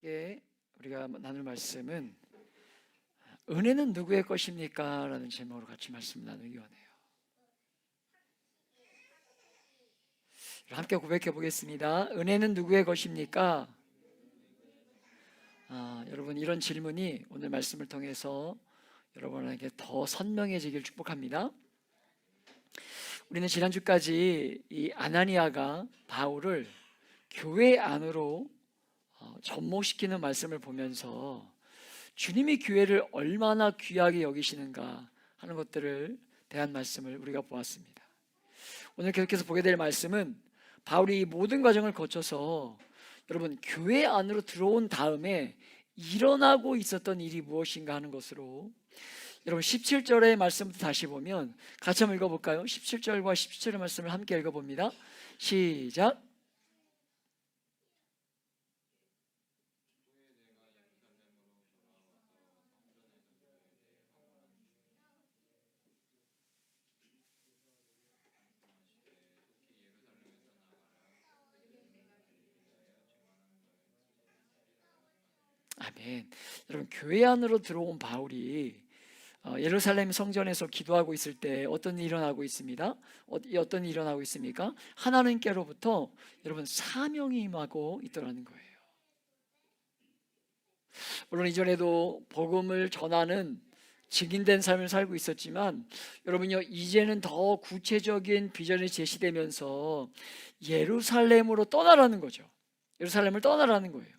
예, 우리가 나눌 말씀은 은혜는 누구의 것입니까? 라는 제목으로 같이 말씀 나누기 원해요. 함께 고백해 보겠습니다. 은혜는 누구의 것입니까? 여러분, 이런 질문이 오늘 말씀을 통해서 여러분에게 더 선명해지길 축복합니다. 우리는 지난주까지 이 아나니아가 바울을 교회 안으로 접목시키는 말씀을 보면서 주님이 교회를 얼마나 귀하게 여기시는가 하는 것들을 대한 말씀을 우리가 보았습니다. 오늘 계속해서 보게 될 말씀은 바울이 이 모든 과정을 거쳐서 여러분 교회 안으로 들어온 다음에 일어나고 있었던 일이 무엇인가 하는 것으로, 여러분 17절의 말씀부터 다시 보면 같이 한번 읽어볼까요? 17절과 17절의 말씀을 함께 읽어봅니다. 시작. 아멘. 여러분 교회 안으로 들어온 바울이 예루살렘 성전에서 기도하고 있을 때 어떤 일이 일어나고 있습니다. 어떤 일이 일어나고 있습니까? 하나님께로부터 여러분 사명이 임하고 있더라는 거예요. 물론 이전에도 복음을 전하는 직인된 삶을 살고 있었지만 여러분요, 이제는 더 구체적인 비전이 제시되면서 예루살렘으로 떠나라는 거죠. 예루살렘을 떠나라는 거예요.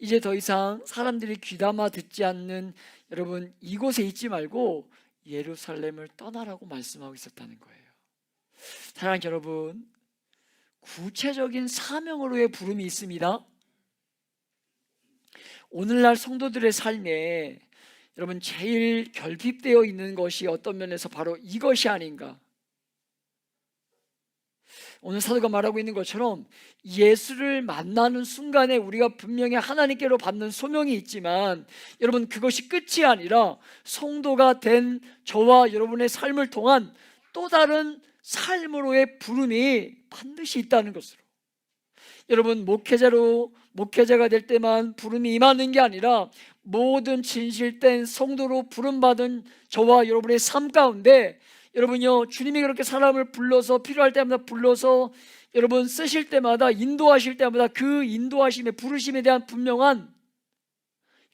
이제 더 이상 사람들이 귀담아 듣지 않는 여러분 이곳에 있지 말고 예루살렘을 떠나라고 말씀하고 있었다는 거예요. 사랑하는 여러분, 구체적인 사명으로의 부름이 있습니다. 오늘날 성도들의 삶에 여러분 제일 결핍되어 있는 것이 어떤 면에서 바로 이것이 아닌가. 오늘 사도가 말하고 있는 것처럼 예수를 만나는 순간에 우리가 분명히 하나님께로 받는 소명이 있지만 여러분 그것이 끝이 아니라 성도가 된 저와 여러분의 삶을 통한 또 다른 삶으로의 부름이 반드시 있다는 것으로, 여러분 목회자가 될 때만 부름이 임하는 게 아니라 모든 진실된 성도로 부름받은 저와 여러분의 삶 가운데 여러분요, 주님이 그렇게 사람을 불러서 필요할 때마다 불러서 여러분 쓰실 때마다 인도하실 때마다 그 인도하심의 부르심에 대한 분명한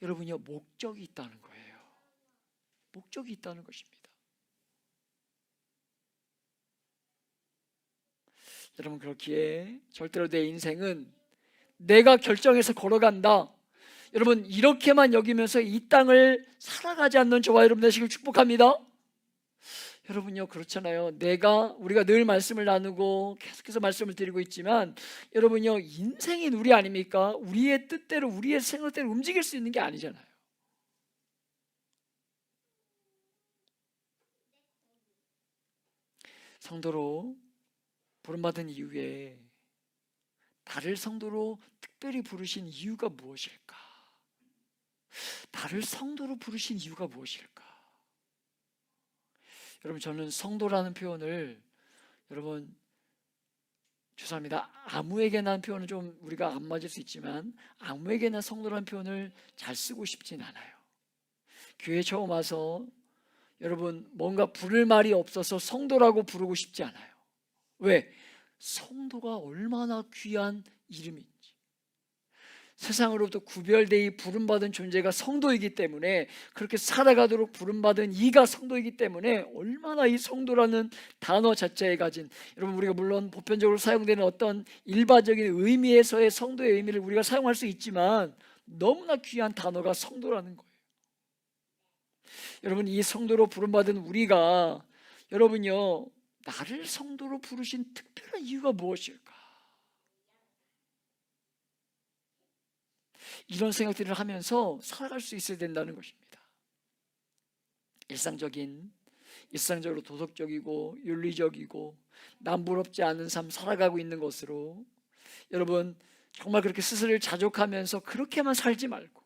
여러분요 목적이 있다는 거예요. 목적이 있다는 것입니다. 여러분 그렇기에 절대로 내 인생은 내가 결정해서 걸어간다, 여러분 이렇게만 여기면서 이 땅을 살아가지 않는 저와 여러분 되시길 축복합니다. 여러분요 그렇잖아요. 우리가 늘 말씀을 나누고 계속해서 말씀을 드리고 있지만 여러분요 인생이 우리 아닙니까? 우리의 뜻대로 우리의 생각대로 움직일 수 있는 게 아니잖아요. 성도로 부름받은 이후에 나를 성도로 특별히 부르신 이유가 무엇일까? 나를 성도로 부르신 이유가 무엇일까? 여러분 저는 성도라는 표현을 여러분 죄송합니다. 아무에게나 하는 표현은 좀 우리가 안 맞을 수 있지만 아무에게나 성도라는 표현을 잘 쓰고 싶진 않아요. 교회 처음 와서 여러분 뭔가 부를 말이 없어서 성도라고 부르고 싶지 않아요. 왜? 성도가 얼마나 귀한 이름인지, 세상으로부터 구별되어 부름받은 존재가 성도이기 때문에, 그렇게 살아가도록 부름받은 이가 성도이기 때문에 얼마나 이 성도라는 단어 자체에 가진, 여러분 우리가 물론 보편적으로 사용되는 어떤 일반적인 의미에서의 성도의 의미를 우리가 사용할 수 있지만 너무나 귀한 단어가 성도라는 거예요. 여러분 이 성도로 부름받은 우리가 여러분요 나를 성도로 부르신 특별한 이유가 무엇일까? 이런 생각들을 하면서 살아갈 수 있어야 된다는 것입니다. 일상적으로 도덕적이고 윤리적이고 남부럽지 않은 삶 살아가고 있는 것으로 여러분 정말 그렇게 스스로를 자족하면서 그렇게만 살지 말고,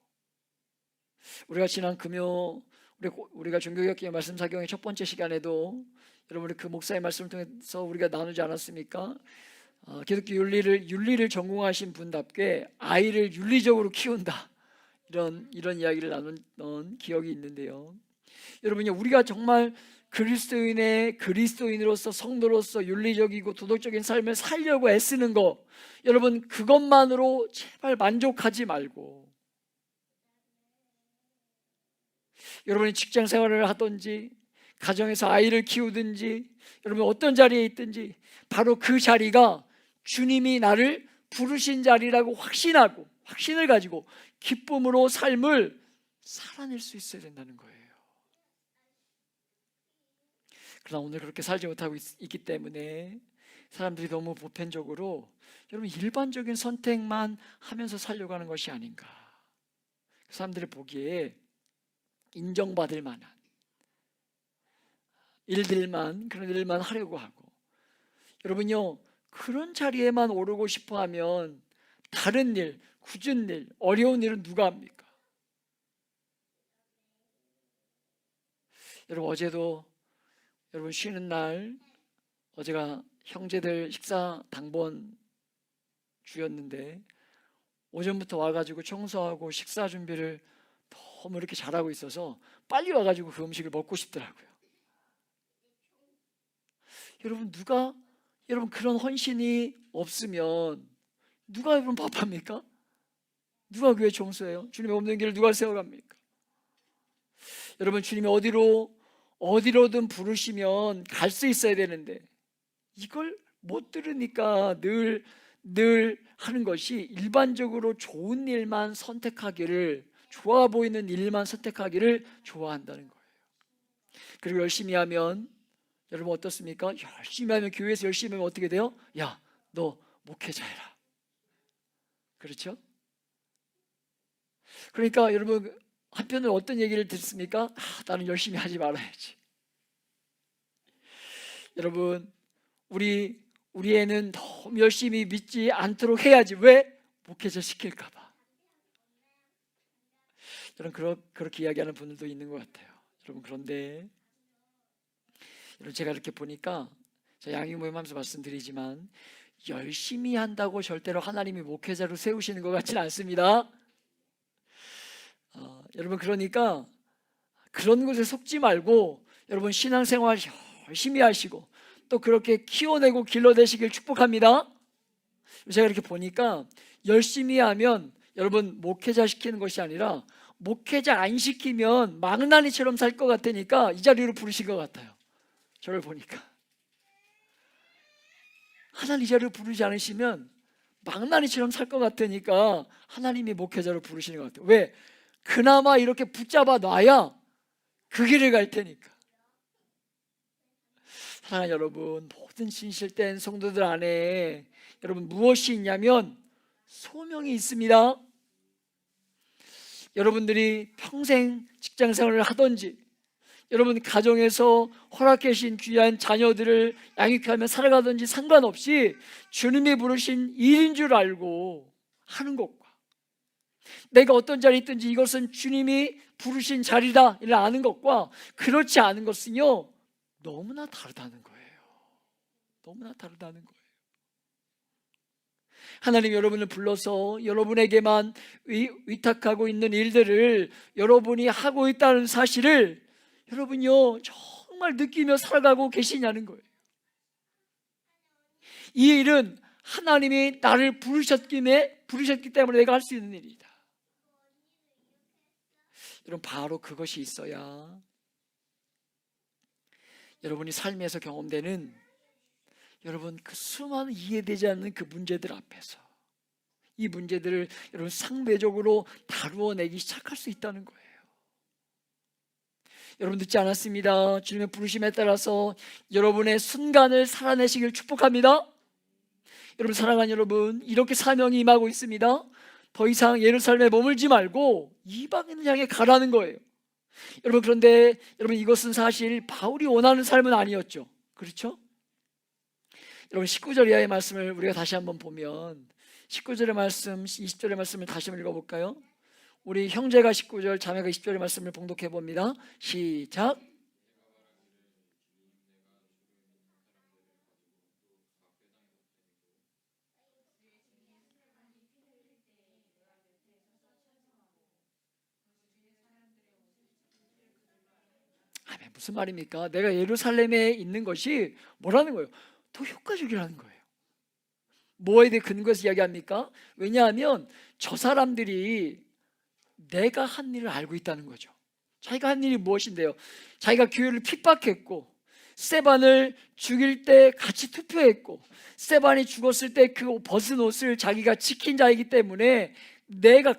우리가 지난 금요 우리가 종교개혁의 말씀 사경의 첫 번째 시간에도 여러분 그 목사의 말씀을 통해서 우리가 나누지 않았습니까? 기독교 윤리를 전공하신 분답게 아이를 윤리적으로 키운다, 이런 이야기를 나눴던 기억이 있는데요. 여러분요, 우리가 정말 그리스도인으로서 성도로서 윤리적이고 도덕적인 삶을 살려고 애쓰는 거, 여러분 그것만으로 제발 만족하지 말고, 여러분이 직장 생활을 하든지 가정에서 아이를 키우든지 여러분 어떤 자리에 있든지 바로 그 자리가 주님이 나를 부르신 자리라고 확신을 가지고 기쁨으로 삶을 살아낼 수 있어야 된다는 거예요. 그러나 오늘 그렇게 살지 못하고 있기 때문에 사람들이 너무 보편적으로 여러분 일반적인 선택만 하면서 살려고 하는 것이 아닌가. 사람들이 보기에 인정받을 만한 그런 일만 하려고 하고, 여러분요 그런 자리에만 오르고 싶어 하면 다른 일, 굳은 일, 어려운 일은 누가 합니까? 여러분 어제도 여러분 쉬는 날, 어제가 형제들 식사 당번 주였는데 오전부터 와가지고 청소하고 식사 준비를 너무 이렇게 잘하고 있어서 빨리 와가지고 그 음식을 먹고 싶더라고요. 여러분 그런 헌신이 없으면 누가 여러분 밥합니까? 누가 교회 청소해요? 주님의 없는 길을 누가 세워갑니까? 여러분 주님이 어디로든 부르시면 갈 수 있어야 되는데 이걸 못 들으니까 늘 하는 것이 일반적으로 좋은 일만 선택하기를, 좋아 보이는 일만 선택하기를 좋아한다는 거예요. 그리고 열심히 하면 여러분 어떻습니까? 열심히 하면, 교회에서 열심히 하면 어떻게 돼요? 야, 너 목회자 해라. 그렇죠? 그러니까 여러분 한편으로 어떤 얘기를 듣습니까? 나는 열심히 하지 말아야지. 여러분 우리 애는 너무 열심히 믿지 않도록 해야지. 왜? 목회자 시킬까 봐. 여러분 그렇게 이야기하는 분들도 있는 것 같아요. 여러분 그런데 여러분 제가 이렇게 보니까, 제가 양육 모임하면서 말씀드리지만 열심히 한다고 절대로 하나님이 목회자로 세우시는 것 같지는 않습니다. 여러분 그러니까 그런 곳에 속지 말고 여러분 신앙생활 열심히 하시고 또 그렇게 키워내고 길러내시길 축복합니다. 제가 이렇게 보니까 열심히 하면 여러분 목회자 시키는 것이 아니라 목회자 안 시키면 망나니처럼 살 것 같으니까 이 자리로 부르신 것 같아요. 저를 보니까 하나님 이 자리로 부르지 않으시면 망나니처럼 살 것 같으니까 하나님이 목회자로 부르시는 것 같아요. 왜? 그나마 이렇게 붙잡아 놔야 그 길을 갈 테니까. 사랑하는 여러분, 모든 진실된 성도들 안에 여러분 무엇이 있냐면 소명이 있습니다. 여러분들이 평생 직장생활을 하든지 여러분 가정에서 허락해 주신 귀한 자녀들을 양육하며 살아가든지 상관없이 주님이 부르신 일인 줄 알고 하는 것과, 내가 어떤 자리에 있든지 이것은 주님이 부르신 자리다 이를 아는 것과 그렇지 않은 것은요 너무나 다르다는 거예요. 너무나 다르다는 거예요. 하나님 여러분을 불러서 여러분에게만 위탁하고 있는 일들을 여러분이 하고 있다는 사실을 여러분요 정말 느끼며 살아가고 계시냐는 거예요. 이 일은 하나님이 나를 부르셨기 때문에 내가 할 수 있는 일이다. 여러분 바로 그것이 있어야 여러분이 삶에서 경험되는 여러분 그 수많은 이해되지 않는 그 문제들 앞에서 이 문제들을 여러분 상대적으로 다루어내기 시작할 수 있다는 거예요. 여러분 늦지 않았습니다. 주님의 부르심에 따라서 여러분의 순간을 살아내시길 축복합니다. 여러분 사랑하는 여러분, 이렇게 사명이 임하고 있습니다. 더 이상 예루살렘에 머물지 말고 이방인을 향해 가라는 거예요. 여러분 그런데 여러분 이것은 사실 바울이 원하는 삶은 아니었죠. 그렇죠? 여러분 19절 이하의 말씀을 우리가 다시 한번 보면 19절의 말씀, 20절의 말씀을 다시 한번 읽어볼까요? 우리 형제가 19절, 자매가 20절의 말씀을 봉독해 봅니다. 시작. 무슨 말입니까? 내가 예루살렘에 있는 것이 뭐라는 거예요? 더 효과적이라는 거예요. 뭐에 대해 근거해서 이야기합니까? 왜냐하면 저 사람들이 내가 한 일을 알고 있다는 거죠. 자기가 한 일이 무엇인데요? 자기가 교회를 핍박했고, 스데반을 죽일 때 같이 투표했고, 스데반이 죽었을 때 그 벗은 옷을 자기가 지킨 자이기 때문에 내가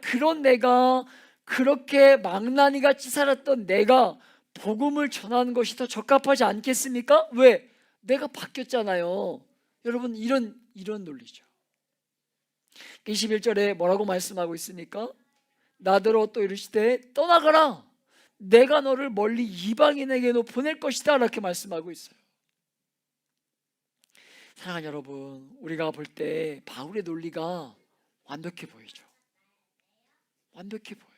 그렇게 망나니 같이 살았던 내가 복음을 전하는 것이 더 적합하지 않겠습니까? 왜? 내가 바뀌었잖아요. 여러분, 이런 논리죠. 21절에 뭐라고 말씀하고 있습니까? 나더러 또 이르시되 떠나가라, 내가 너를 멀리 이방인에게로 보낼 것이다, 이렇게 말씀하고 있어요. 사랑하는 여러분, 우리가 볼 때 바울의 논리가 완벽해 보이죠. 완벽해 보여요.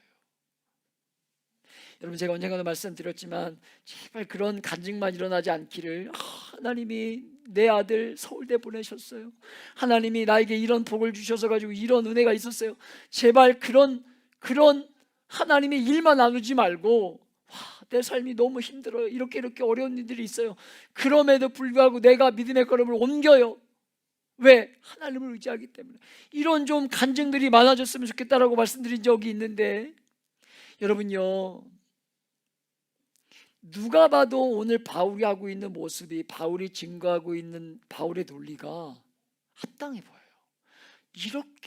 여러분, 제가 언젠가도 말씀드렸지만 제발 그런 간증만 일어나지 않기를. 하나님이 내 아들 서울대 보내셨어요. 하나님이 나에게 이런 복을 주셔서 가지고 이런 은혜가 있었어요. 제발 그런 하나님의 일만 나누지 말고, 내 삶이 너무 힘들어요, 이렇게 어려운 일들이 있어요, 그럼에도 불구하고 내가 믿음의 걸음을 옮겨요. 왜? 하나님을 의지하기 때문에. 이런 좀 간증들이 많아졌으면 좋겠다라고 말씀드린 적이 있는데, 여러분요, 누가 봐도 오늘 바울이 하고 있는 모습이, 바울이 증거하고 있는 바울의 논리가 합당해 보여요.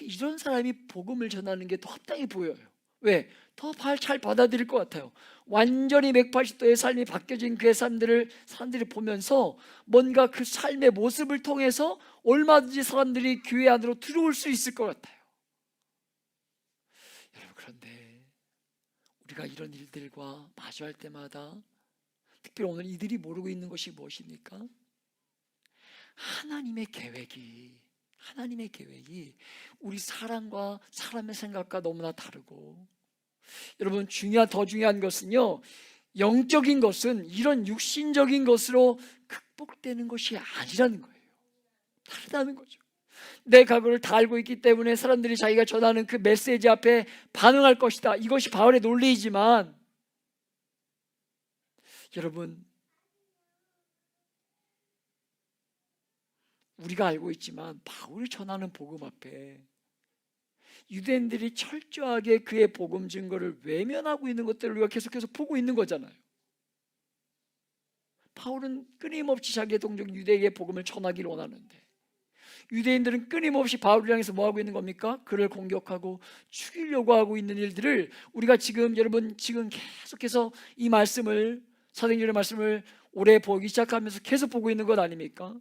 이런 사람이 복음을 전하는 게 더 합당해 보여요. 왜? 더 잘 받아들일 것 같아요. 완전히 180도의 삶이 바뀌어진 그의 사람들이 보면서 뭔가 그 삶의 모습을 통해서 얼마든지 사람들이 교회 안으로 들어올 수 있을 것 같아요. 여러분, 그런데 우리가 이런 일들과 마주할 때마다, 특별히 오늘 이들이 모르고 있는 것이 무엇입니까? 하나님의 계획이 우리 사람과 사람의 생각과 너무나 다르고, 여러분, 더 중요한 것은요, 영적인 것은 이런 육신적인 것으로 극복되는 것이 아니라는 거예요. 다르다는 거죠. 내 각오를 다 알고 있기 때문에 사람들이 자기가 전하는 그 메시지 앞에 반응할 것이다, 이것이 바울의 논리이지만, 여러분, 우리가 알고 있지만 바울이 전하는 복음 앞에 유대인들이 철저하게 그의 복음 증거를 외면하고 있는 것들을 우리가 계속해서 보고 있는 거잖아요. 바울은 끊임없이 자기의 동족 유대에게 복음을 전하기를 원하는데, 유대인들은 끊임없이 바울을 향해서 뭐하고 있는 겁니까? 그를 공격하고 죽이려고 하고 있는 일들을 우리가 지금 계속해서 이 말씀을, 사도행전의 말씀을 오래 보기 시작하면서 계속 보고 있는 것 아닙니까?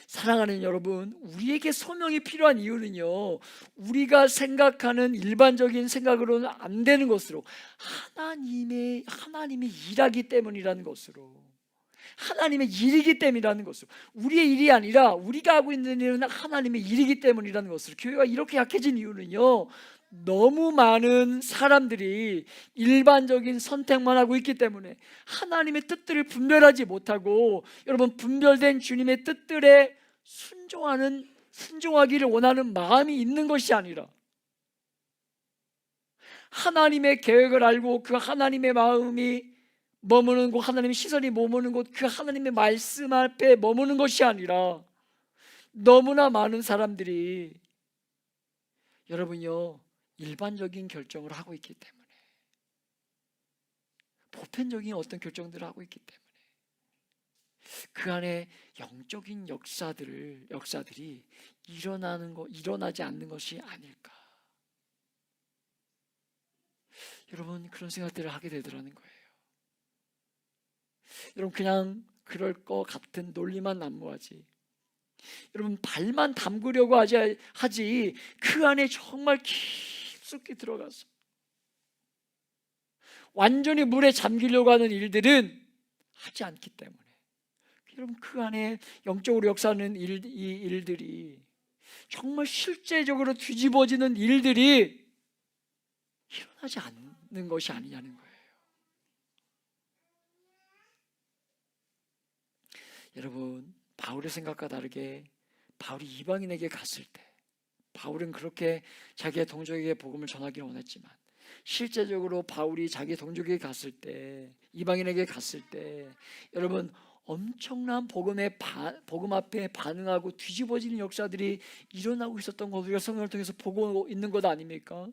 사랑하는 여러분, 우리에게 소명이 필요한 이유는요, 우리가 생각하는 일반적인 생각으로는 안 되는 것으로, 하나님이 일하기 때문이라는 것으로, 하나님의 일이기 때문이라는 것으로, 우리의 일이 아니라 우리가 하고 있는 일은 하나님의 일이기 때문이라는 것으로, 교회가 이렇게 약해진 이유는요, 너무 많은 사람들이 일반적인 선택만 하고 있기 때문에 하나님의 뜻들을 분별하지 못하고, 여러분, 분별된 주님의 뜻들에 순종하기를 원하는 마음이 있는 것이 아니라, 하나님의 계획을 알고 그 하나님의 마음이 머무는 곳, 하나님의 시선이 머무는 곳, 그 하나님의 말씀 앞에 머무는 것이 아니라, 너무나 많은 사람들이, 여러분요, 일반적인 결정을 하고 있기 때문에, 보편적인 어떤 결정들을 하고 있기 때문에 그 안에 영적인 역사들이 일어나지 않는 것이 아닐까. 여러분, 그런 생각들을 하게 되더라는 거예요. 여러분, 그냥 그럴 것 같은 논리만 난무하지, 여러분, 발만 담그려고 하지 그 안에 정말 깊숙이 들어가서 완전히 물에 잠기려고 하는 일들은 하지 않기 때문에, 여러분, 그 안에 영적으로 역사하는 이 일들이, 정말 실제적으로 뒤집어지는 일들이 일어나지 않는 것이 아니냐는 거예요. 여러분, 바울의 생각과 다르게 바울이 이방인에게 갔을 때, 바울은 그렇게 자기의 동족에게 복음을 전하기를 원했지만, 실제적으로 바울이 자기 동족에게 갔을 때, 이방인에게 갔을 때 여러분 엄청난 복음 앞에 반응하고 뒤집어지는 역사들이 일어나고 있었던 것, 우리가 성경을 통해서 보고 있는 것 아닙니까?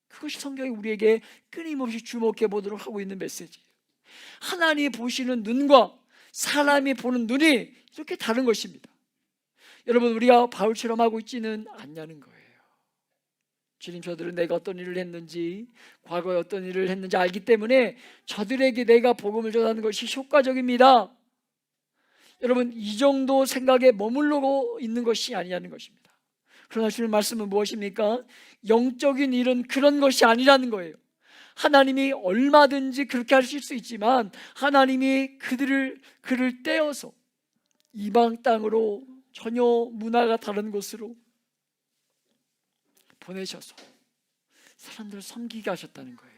그것이 성경이 우리에게 끊임없이 주목해 보도록 하고 있는 메시지예요. 하나님이 보시는 눈과 사람이 보는 눈이 이렇게 다른 것입니다. 여러분, 우리가 바울처럼 하고 있지는 않냐는 거예요. 주님, 저들은 내가 어떤 일을 했는지, 과거에 어떤 일을 했는지 알기 때문에 저들에게 내가 복음을 전하는 것이 효과적입니다. 여러분, 이 정도 생각에 머물러 있는 것이 아니냐는 것입니다. 그러나 주님 말씀은 무엇입니까? 영적인 일은 그런 것이 아니라는 거예요. 하나님이 얼마든지 그렇게 하실 수 있지만 하나님이 그를 떼어서 이방 땅으로, 전혀 문화가 다른 곳으로 보내셔서 사람들을 섬기게 하셨다는 거예요.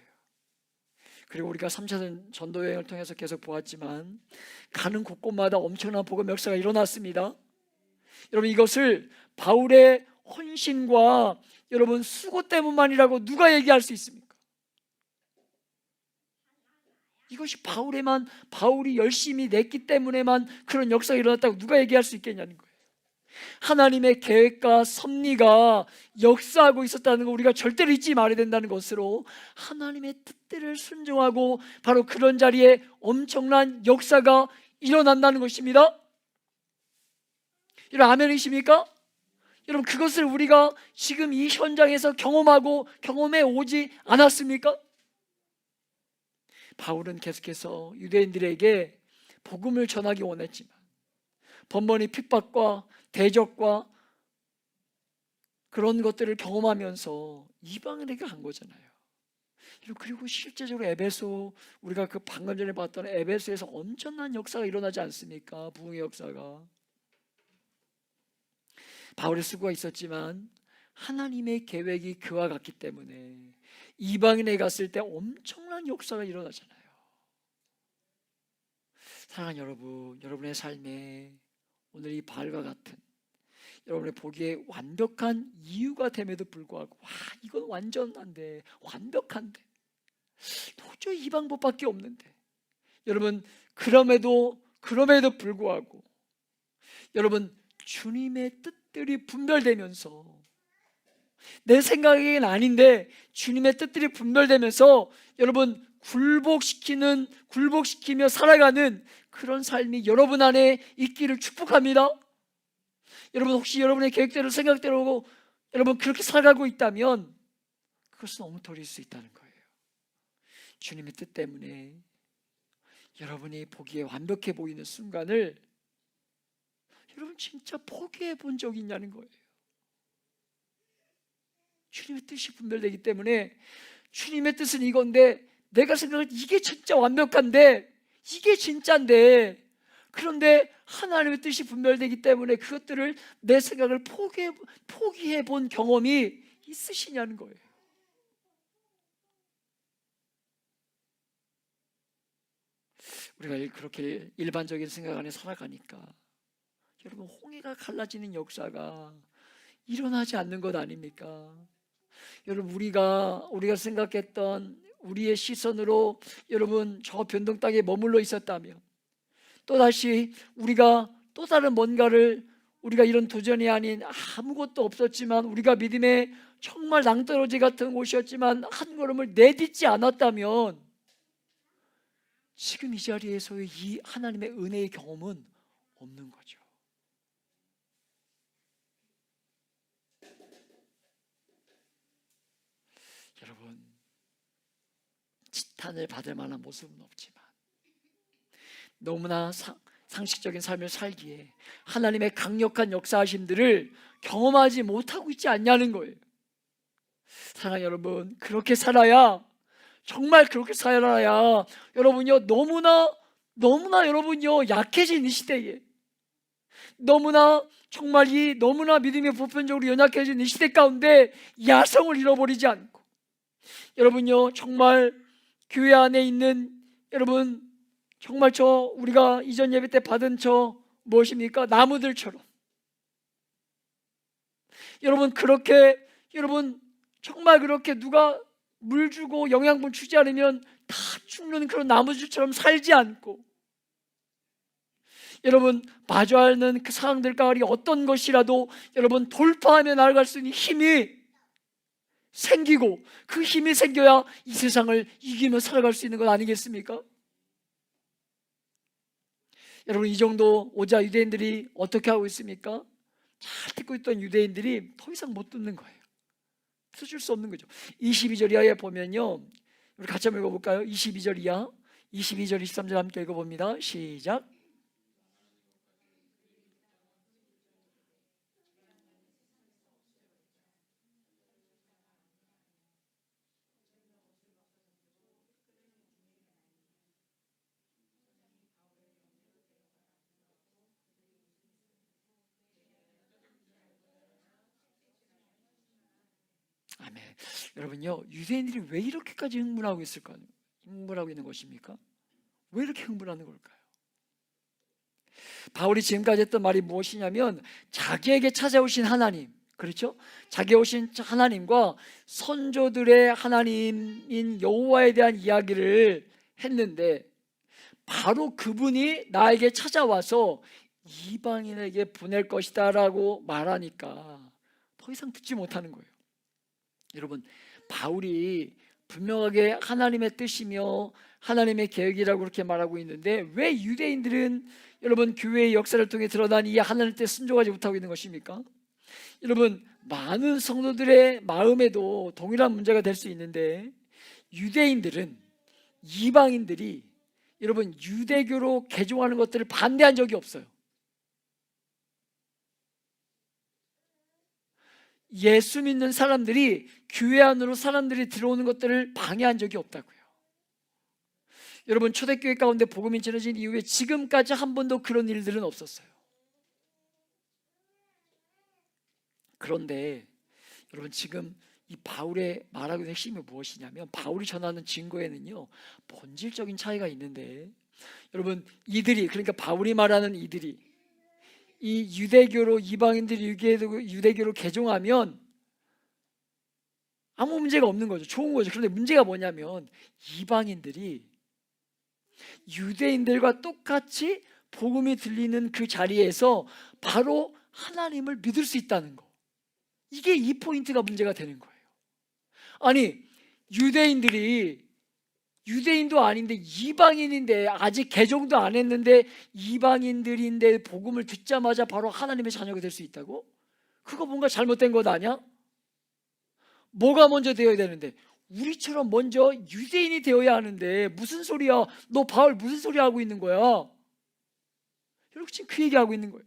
그리고 우리가 3차 전도여행을 통해서 계속 보았지만 가는 곳곳마다 엄청난 복음 역사가 일어났습니다. 여러분, 이것을 바울의 헌신과 여러분 수고 때문만이라고 누가 얘기할 수 있습니까? 이것이 바울이 열심히 냈기 때문에만 그런 역사가 일어났다고 누가 얘기할 수 있겠냐는 거예요. 하나님의 계획과 섭리가 역사하고 있었다는 거 우리가 절대로 잊지 말아야 된다는 것으로 하나님의 뜻대로 순종하고 바로 그런 자리에 엄청난 역사가 일어난다는 것입니다. 여러분, 아멘이십니까? 여러분, 그것을 우리가 지금 이 현장에서 경험해 오지 않았습니까? 바울은 계속해서 유대인들에게 복음을 전하기 원했지만 번번이 핍박과 대적과 그런 것들을 경험하면서 이방인에게 간 거잖아요. 그리고 실제적으로 에베소, 우리가 그 방금 전에 봤던 에베소에서 엄청난 역사가 일어나지 않습니까? 부흥의 역사가. 바울의 수고가 있었지만 하나님의 계획이 그와 같기 때문에 이방인에 갔을 때 엄청난 역사가 일어나잖아요. 사랑하는 여러분, 여러분의 삶에 오늘 이 바울과 같은 여러분의 보기에 완벽한 이유가 됨에도 불구하고 이건 완전한데, 완벽한데, 도저히 이 방법밖에 없는데, 여러분 그럼에도 불구하고 여러분 주님의 뜻들이 분별되면서, 내 생각은 아닌데 주님의 뜻들이 분별되면서 여러분 굴복시키며 살아가는 그런 삶이 여러분 안에 있기를 축복합니다. 여러분, 혹시 여러분의 계획대로 생각대로 여러분 그렇게 살아가고 있다면 그것은 엉터리일 수 있다는 거예요. 주님의 뜻 때문에 여러분이 보기에 완벽해 보이는 순간을 여러분 진짜 포기해 본 적이 있냐는 거예요. 주님의 뜻이 분별되기 때문에 주님의 뜻은 이건데, 내가 생각할 이게 진짜 완벽한데, 이게 진짜인데, 그런데 하나님의 뜻이 분별되기 때문에 그것들을, 내 생각을 포기해 본 경험이 있으시냐는 거예요. 우리가 그렇게 일반적인 생각 안에 살아가니까 여러분 홍해가 갈라지는 역사가 일어나지 않는 것 아닙니까? 여러분, 우리가 생각했던 우리의 시선으로 여러분 저 변동 땅에 머물러 있었다면, 또다시 우리가 또 다른 뭔가를, 우리가 이런 도전이 아닌 아무것도 없었지만 우리가 믿음의 정말 낭떠러지 같은 곳이었지만 한 걸음을 내딛지 않았다면 지금 이 자리에서의 이 하나님의 은혜의 경험은 없는 거죠. 여러분, 지탄을 받을 만한 모습은 없지만 너무나 상식적인 삶을 살기에 하나님의 강력한 역사하심들을 경험하지 못하고 있지 않냐는 거예요. 사랑하는 여러분, 그렇게 살아야, 정말 그렇게 살아야 여러분요 너무나 여러분요 약해진 이 시대에, 너무나 믿음이 보편적으로 연약해진 이 시대 가운데 야성을 잃어버리지 않고, 여러분요 정말 교회 안에 있는 여러분, 정말 우리가 이전 예배 때 받은 무엇입니까? 나무들처럼 여러분 그렇게 정말 그렇게 누가 물 주고 영양분 주지 않으면 다 죽는 그런 나무들처럼 살지 않고, 여러분 마주하는 그 상황들 가운데 어떤 것이라도 여러분 돌파하며 나아갈 수 있는 힘이 생기고, 그 힘이 생겨야 이 세상을 이기며 살아갈 수 있는 것 아니겠습니까? 여러분, 이 정도 오자 유대인들이 어떻게 하고 있습니까? 잘 듣고 있던 유대인들이 더 이상 못 듣는 거예요. 들어줄 수 없는 거죠. 22절 이하에 보면요, 우리 같이 한번 읽어볼까요? 22절 이하, 22절 23절 함께 읽어봅니다. 시작. 아멘. 여러분요, 유대인들이 왜 이렇게까지 흥분하고 있을까요? 흥분하고 있는 것입니까? 왜 이렇게 흥분하는 걸까요? 바울이 지금까지 했던 말이 무엇이냐면, 자기에게 찾아오신 하나님, 그렇죠? 자기에게 오신 하나님과 선조들의 하나님인 여호와에 대한 이야기를 했는데, 바로 그분이 나에게 찾아와서 이방인에게 보낼 것이다 라고 말하니까 더 이상 듣지 못하는 거예요. 여러분, 바울이 분명하게 하나님의 뜻이며 하나님의 계획이라고 그렇게 말하고 있는데, 왜 유대인들은 여러분 교회의 역사를 통해 드러난 이 하나님 뜻에 순종하지 못하고 있는 것입니까? 여러분, 많은 성도들의 마음에도 동일한 문제가 될 수 있는데, 유대인들은, 이방인들이 여러분 유대교로 개종하는 것들을 반대한 적이 없어요. 예수 믿는 사람들이 교회 안으로 사람들이 들어오는 것들을 방해한 적이 없다고요. 여러분, 초대교회 가운데 복음이 전해진 이후에 지금까지 한 번도 그런 일들은 없었어요. 그런데 여러분, 지금 이 바울의 말하고 있는 핵심이 무엇이냐면, 바울이 전하는 증거에는요 본질적인 차이가 있는데, 여러분 이들이, 그러니까 바울이 말하는 이들이 이 유대교로, 이방인들이 유대교로 개종하면 아무 문제가 없는 거죠. 좋은 거죠. 그런데 문제가 뭐냐면, 이방인들이 유대인들과 똑같이 복음이 들리는 그 자리에서 바로 하나님을 믿을 수 있다는 거, 이게 이 포인트가 문제가 되는 거예요. 아니, 유대인도 아닌데, 이방인인데, 아직 개종도 안 했는데 이방인들인데 복음을 듣자마자 바로 하나님의 자녀가 될 수 있다고? 그거 뭔가 잘못된 것 아니야? 뭐가 먼저 되어야 되는데, 우리처럼 먼저 유대인이 되어야 하는데, 무슨 소리야? 너 바울 무슨 소리 하고 있는 거야? 여러분, 지금 그 얘기하고 있는 거예요.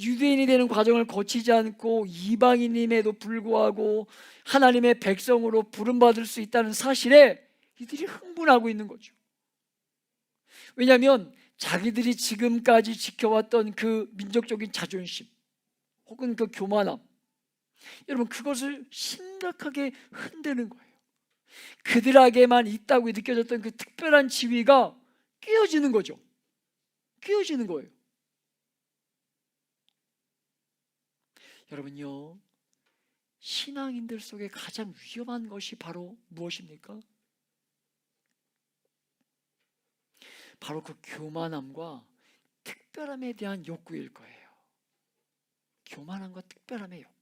유대인이 되는 과정을 거치지 않고 이방인임에도 불구하고 하나님의 백성으로 부름받을 수 있다는 사실에 이들이 흥분하고 있는 거죠. 왜냐하면 자기들이 지금까지 지켜왔던 그 민족적인 자존심 혹은 그 교만함, 여러분 그것을 심각하게 흔드는 거예요. 그들에게만 있다고 느껴졌던 그 특별한 지위가 깨어지는 거죠. 깨어지는 거예요. 여러분요, 신앙인들 속에 가장 위험한 것이 바로 무엇입니까? 바로 그 교만함과 특별함에 대한 욕구일 거예요. 교만함과 특별함의 욕구.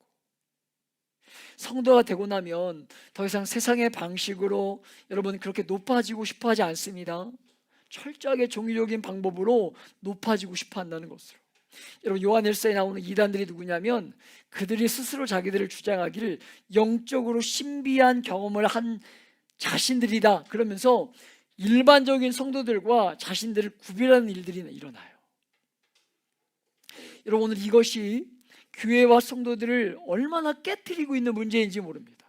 성도가 되고 나면 더 이상 세상의 방식으로 여러분 그렇게 높아지고 싶어 하지 않습니다. 철저하게 종교적인 방법으로 높아지고 싶어 한다는 것으로. 여러분, 요한일서에 나오는 이단들이 누구냐면, 그들이 스스로 자기들을 주장하기를 영적으로 신비한 경험을 한 자신들이다 그러면서 일반적인 성도들과 자신들을 구별하는 일들이 일어나요. 여러분, 오늘 이것이 교회와 성도들을 얼마나 깨트리고 있는 문제인지 모릅니다.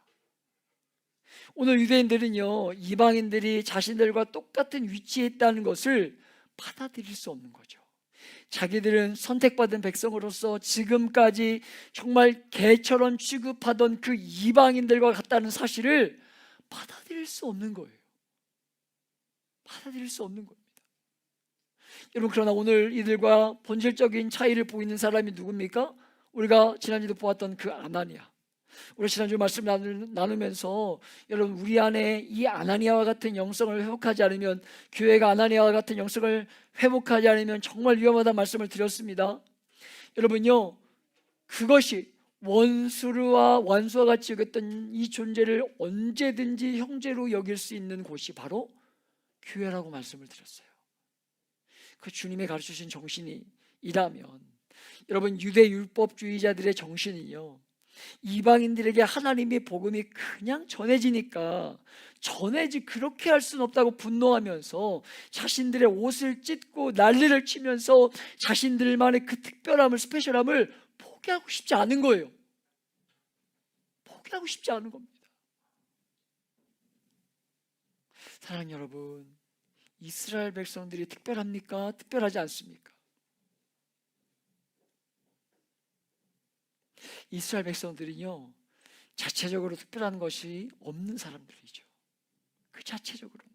오늘 유대인들은요, 이방인들이 자신들과 똑같은 위치에 있다는 것을 받아들일 수 없는 거죠. 자기들은 선택받은 백성으로서 지금까지 정말 개처럼 취급하던 그 이방인들과 같다는 사실을 받아들일 수 없는 거예요. 받아들일 수 없는 겁니다. 여러분, 그러나 오늘 이들과 본질적인 차이를 보이는 사람이 누굽니까? 우리가 지난주에도 보았던 그 아나니아. 우리 지난주 말씀 나누면서 여러분, 우리 안에 이 아나니아와 같은 영성을 회복하지 않으면, 교회가 아나니아와 같은 영성을 회복하지 않으면 정말 위험하다는 말씀을 드렸습니다. 여러분요, 그것이 원수와 같이 여겼던 이 존재를 언제든지 형제로 여길 수 있는 곳이 바로 교회라고 말씀을 드렸어요. 그 주님이 가르쳐주신 정신이라면, 여러분, 유대 율법주의자들의 정신이요, 이방인들에게 하나님의 복음이 그냥 전해지니까 그렇게 할 수는 없다고 분노하면서 자신들의 옷을 찢고 난리를 치면서 자신들만의 그 특별함을, 스페셜함을 포기하고 싶지 않은 거예요. 포기하고 싶지 않은 겁니다. 사랑하는 여러분, 이스라엘 백성들이 특별합니까? 특별하지 않습니까? 이스라엘 백성들은요, 자체적으로 특별한 것이 없는 사람들이죠. 그 자체적으로는.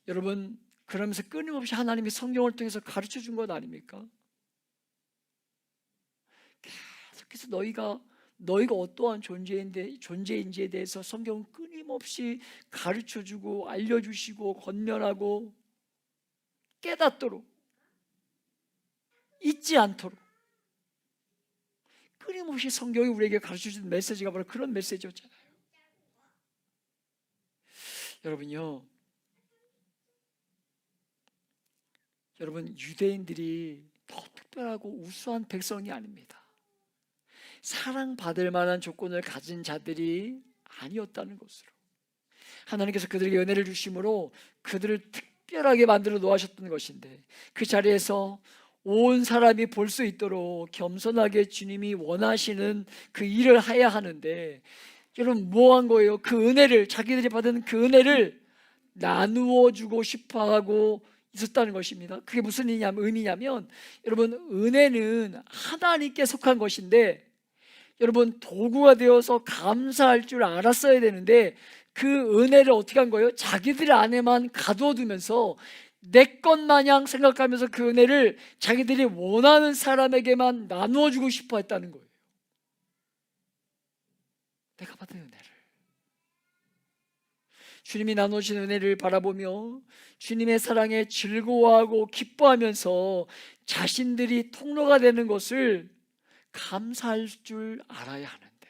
여러분 그러면서 끊임없이 하나님이 성경을 통해서 가르쳐 준 것 아닙니까? 계속해서 너희가 어떠한 존재인지에 대해서 성경은 끊임없이 가르쳐 주고 알려주시고 권면하고 깨닫도록, 잊지 않도록 끊임없이 성경이 우리에게 가르쳐주는 메시지가 바로 그런 메시지였잖아요. 여러분요, 여러분, 유대인들이 더 특별하고 우수한 백성이 아닙니다. 사랑받을 만한 조건을 가진 자들이 아니었다는 것으로, 하나님께서 그들에게 은혜를 주심으로 그들을 특별하게 만들어 놓으셨던 것인데, 그 자리에서 온 사람이 볼 수 있도록 겸손하게 주님이 원하시는 그 일을 해야 하는데, 여러분, 뭐 한 거예요? 그 은혜를, 자기들이 받은 그 은혜를 나누어 주고 싶어 하고 있었다는 것입니다. 그게 무슨 의미냐면, 여러분, 은혜는 하나님께 속한 것인데, 여러분, 도구가 되어서 감사할 줄 알았어야 되는데, 그 은혜를 어떻게 한 거예요? 자기들 안에만 가두어 두면서 내 것 마냥 생각하면서 그 은혜를 자기들이 원하는 사람에게만 나누어 주고 싶어 했다는 거예요. 내가 받은 은혜를, 주님이 나누신 은혜를 바라보며 주님의 사랑에 즐거워하고 기뻐하면서 자신들이 통로가 되는 것을 감사할 줄 알아야 하는데,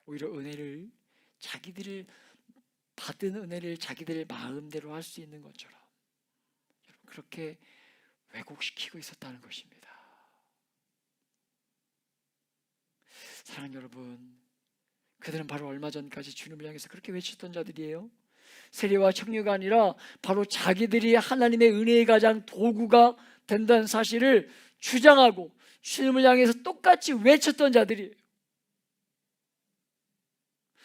오히려 자기들을 받은 은혜를 자기들 마음대로 할 수 있는 것처럼 그렇게 왜곡시키고 있었다는 것입니다. 사랑하는 여러분, 그들은 바로 얼마 전까지 주님을 향해서 그렇게 외쳤던 자들이에요. 세례와 청류가 아니라 바로 자기들이 하나님의 은혜의 가장 도구가 된다는 사실을 주장하고 주님을 향해서 똑같이 외쳤던 자들이에요.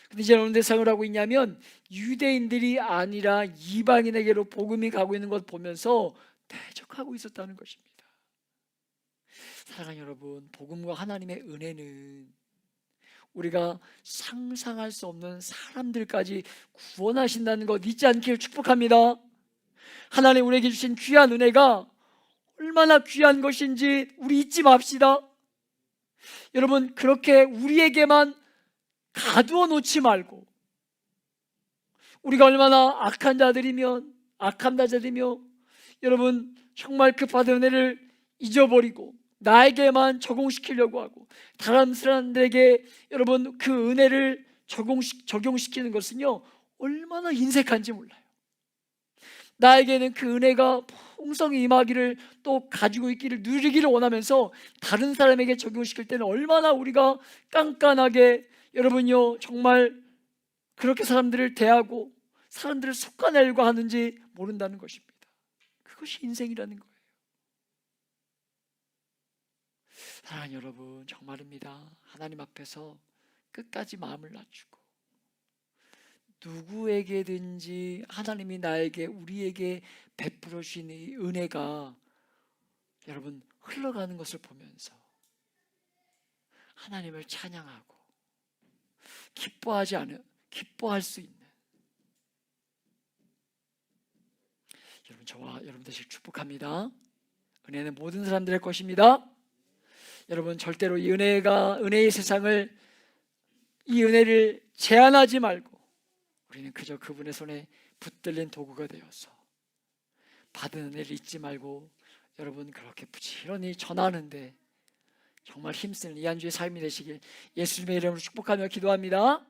근데 이제 어느 대상을 하고 있냐면, 유대인들이 아니라 이방인에게로 복음이 가고 있는 것 보면서 대적하고 있었다는 것입니다. 사랑하는 여러분, 복음과 하나님의 은혜는 우리가 상상할 수 없는 사람들까지 구원하신다는 것 잊지 않기를 축복합니다. 하나님 우리에게 주신 귀한 은혜가 얼마나 귀한 것인지 우리 잊지 맙시다. 여러분, 그렇게 우리에게만 가두어 놓지 말고, 우리가 얼마나 악한 자들이며 여러분, 정말 그 받은 은혜를 잊어버리고 나에게만 적용시키려고 하고 다른 사람들에게 여러분 그 은혜를 적용시키는 것은요, 얼마나 인색한지 몰라요. 나에게는 그 은혜가 풍성히 임하기를, 또 가지고 있기를, 누리기를 원하면서 다른 사람에게 적용시킬 때는 얼마나 우리가 깐깐하게 여러분요, 정말 그렇게 사람들을 대하고 사람들을 속아내려고 하는지 모른다는 것입니다. 그것이 인생이라는 거예요. 사랑하는 여러분, 정말입니다. 하나님 앞에서 끝까지 마음을 낮추고, 누구에게든지 하나님이 우리에게 베풀어 주신 이 은혜가 여러분 흘러가는 것을 보면서 하나님을 찬양하고 기뻐할 수 있는, 여러분, 저와 여러분 되시길 축복합니다. 은혜는 모든 사람들의 것입니다. 여러분 절대로 이 은혜의 세상을, 이 은혜를 제한하지 말고 우리는 그저 그분의 손에 붙들린 도구가 되어서 받은 은혜를 잊지 말고 여러분 그렇게 부지런히 전하는데 정말 힘쓰는 이 한 주의 삶이 되시길 예수님의 이름으로 축복하며 기도합니다.